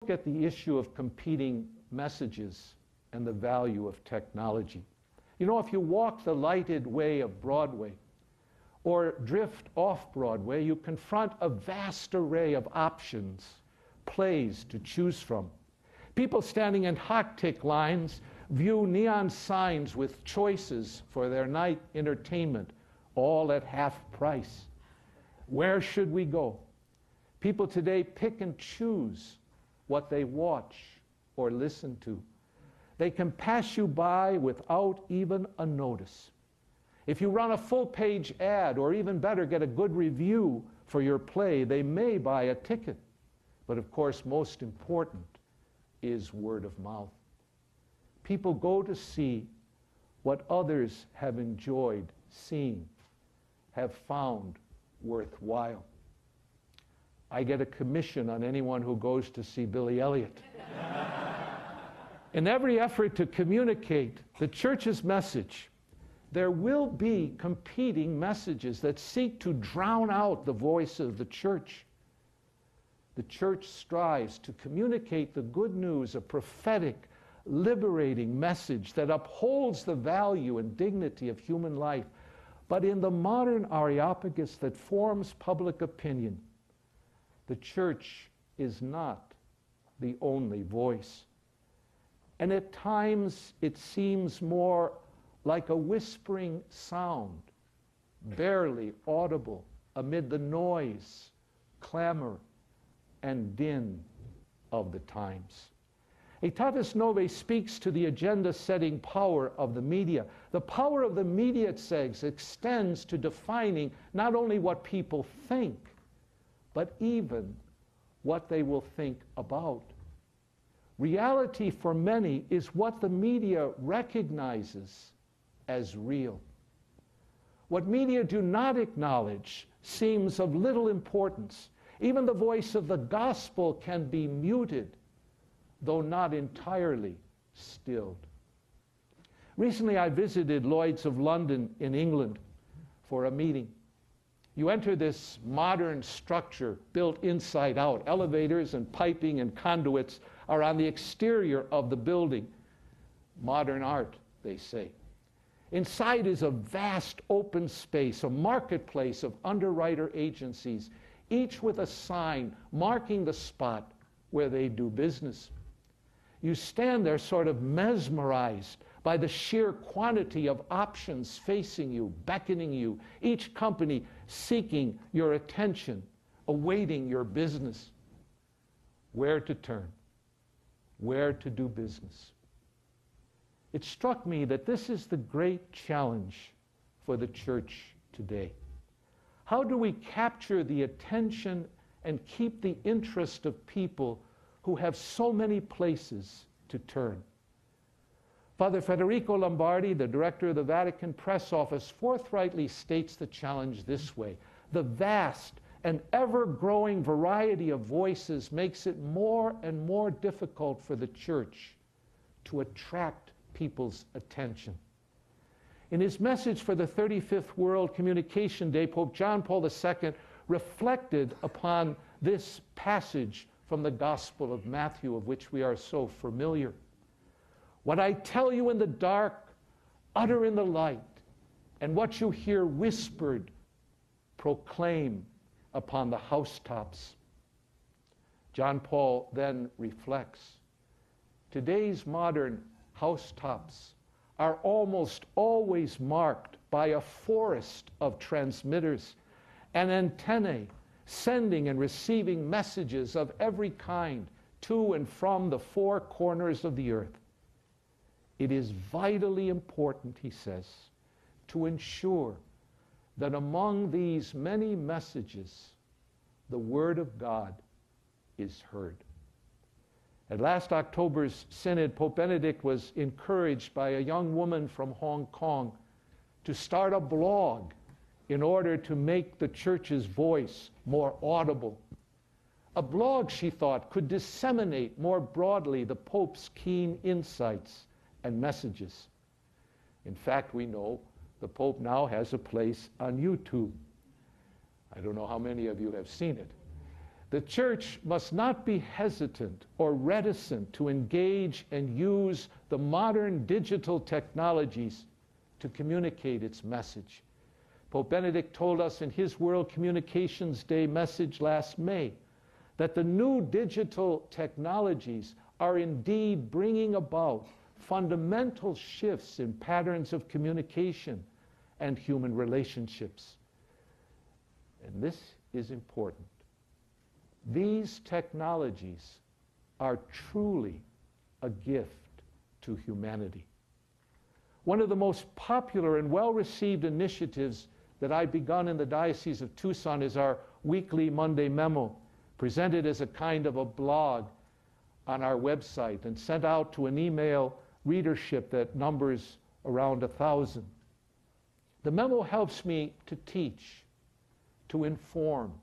look at the issue of competing messages and the value of technology. You know, if you walk the lighted way of Broadway or drift off Broadway, you confront a vast array of options, plays to choose from. People standing in hot-tick lines view neon signs with choices for their night entertainment, all at half price. Where should we go? People today pick and choose what they watch or listen to. They can pass you by without even a notice. If you run a full-page ad, or even better, get a good review for your play, they may buy a ticket. But of course, most important is word of mouth. People go to see what others have enjoyed seeing, have found worthwhile. I get a commission on anyone who goes to see Billy Elliot. In every effort to communicate the church's message, there will be competing messages that seek to drown out the voice of the church. The church strives to communicate the good news, a prophetic, liberating message that upholds the value and dignity of human life. But in the modern Areopagus that forms public opinion, the church is not the only voice. And at times it seems more like a whispering sound, barely audible amid the noise, clamor, and din of the times. Aetatis Novae speaks to the agenda-setting power of the media. The power of the media, it says, extends to defining not only what people think, but even what they will think about. Reality for many is what the media recognizes as real. What media do not acknowledge seems of little importance. Even the voice of the gospel can be muted, though not entirely stilled. Recently, I visited Lloyd's of London in England for a meeting. You enter this modern structure built inside out. Elevators and piping and conduits are on the exterior of the building. Modern art, they say. Inside is a vast open space, a marketplace of underwriter agencies, each with a sign marking the spot where they do business. You stand there sort of mesmerized by the sheer quantity of options facing you, beckoning you, each company seeking your attention, awaiting your business. Where to turn, where to do business. It struck me that this is the great challenge for the church today. How do we capture the attention and keep the interest of people who have so many places to turn? Father Federico Lombardi, the director of the Vatican Press Office, forthrightly states the challenge this way: the vast and ever-growing variety of voices makes it more and more difficult for the church to attract people's attention. In his message for the 35th World Communication Day, Pope John Paul II reflected upon this passage from the Gospel of Matthew, of which we are so familiar. What I tell you in the dark, utter in the light, and what you hear whispered, proclaim upon the housetops. John Paul then reflects, today's modern housetops are almost always marked by a forest of transmitters and antennae sending and receiving messages of every kind to and from the four corners of the earth. It is vitally important, he says, to ensure that among these many messages, the Word of God is heard. At last October's synod, Pope Benedict was encouraged by a young woman from Hong Kong to start a blog in order to make the church's voice more audible. A blog, she thought, could disseminate more broadly the Pope's keen insights and messages. In fact, we know the Pope now has a place on YouTube. I don't know how many of you have seen it. The church must not be hesitant or reticent to engage and use the modern digital technologies to communicate its message. Pope Benedict told us in his World Communications Day message last May that the new digital technologies are indeed bringing about fundamental shifts in patterns of communication and human relationships. And this is important. These technologies are truly a gift to humanity. One of the most popular and well-received initiatives that I've begun in the Diocese of Tucson is our weekly Monday memo, presented as a kind of a blog on our website and sent out to an email readership that numbers around 1,000. The memo helps me to teach, to inform,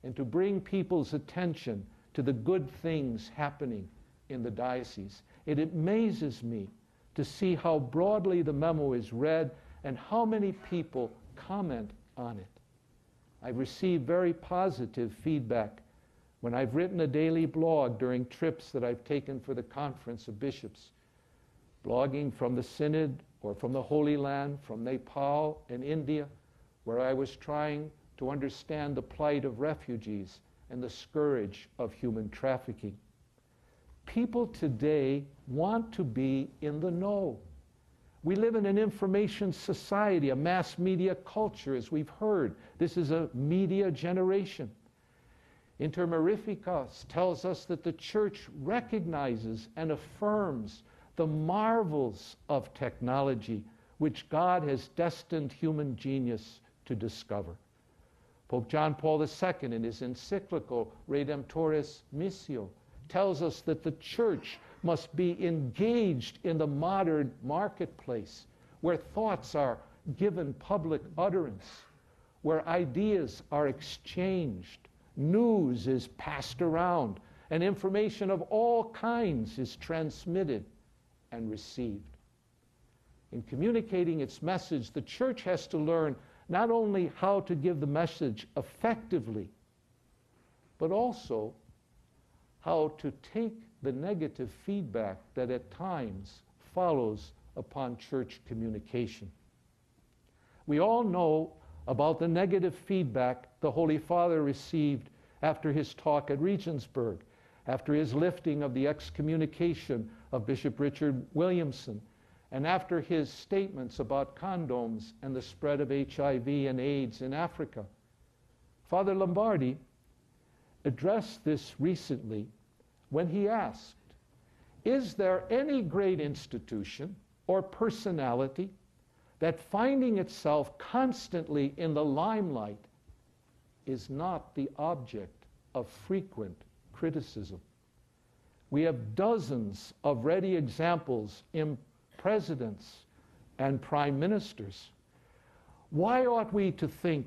and to bring people's attention to the good things happening in the diocese. It amazes me to see how broadly the memo is read and how many people comment on it. I've received very positive feedback when I've written a daily blog during trips that I've taken for the Conference of Bishops, blogging from the Synod or from the Holy Land, from Nepal and India, where I was trying to understand the plight of refugees and the scourge of human trafficking. People today want to be in the know. We live in an information society, a mass media culture, as we've heard. This is a media generation. Inter Mirificas tells us that the Church recognizes and affirms the marvels of technology which God has destined human genius to discover. Pope John Paul II, in his encyclical Redemptoris Missio, tells us that the Church must be engaged in the modern marketplace, where thoughts are given public utterance, where ideas are exchanged, news is passed around, and information of all kinds is transmitted and received. In communicating its message, the Church has to learn not only how to give the message effectively, but also how to take the negative feedback that at times follows upon church communication. We all know about the negative feedback the Holy Father received after his talk at Regensburg, after his lifting of the excommunication of Bishop Richard Williamson, and after his statements about condoms and the spread of HIV and AIDS in Africa. Father Lombardi addressed this recently when he asked, is there any great institution or personality that, finding itself constantly in the limelight, is not the object of frequent criticism? We have dozens of ready examples in presidents and prime ministers. Why ought we to think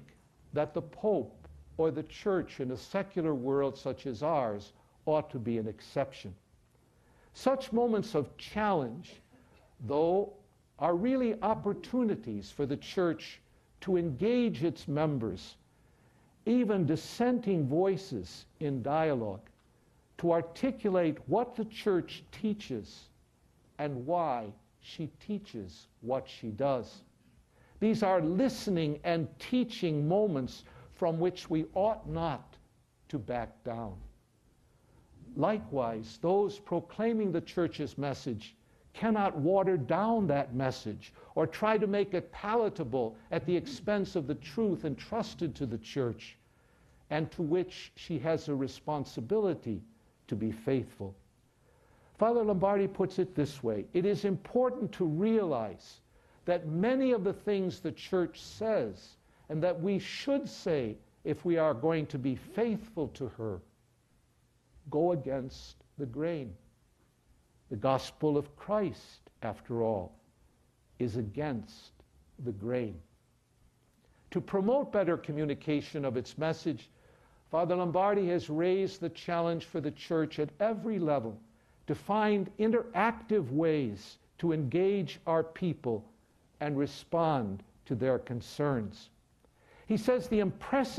that the Pope or the Church in a secular world such as ours ought to be an exception? Such moments of challenge, though, are really opportunities for the Church to engage its members, even dissenting voices in dialogue, to articulate what the Church teaches and why she teaches what she does. These are listening and teaching moments from which we ought not to back down. Likewise, those proclaiming the Church's message cannot water down that message or try to make it palatable at the expense of the truth entrusted to the Church, and to which she has a responsibility to be faithful. Father Lombardi puts it this way: it is important to realize that many of the things the Church says, and that we should say if we are going to be faithful to her, go against the grain. The gospel of Christ, after all, is against the grain. To promote better communication of its message, Father Lombardi has raised the challenge for the Church at every level to find interactive ways to engage our people and respond to their concerns. He says the impressive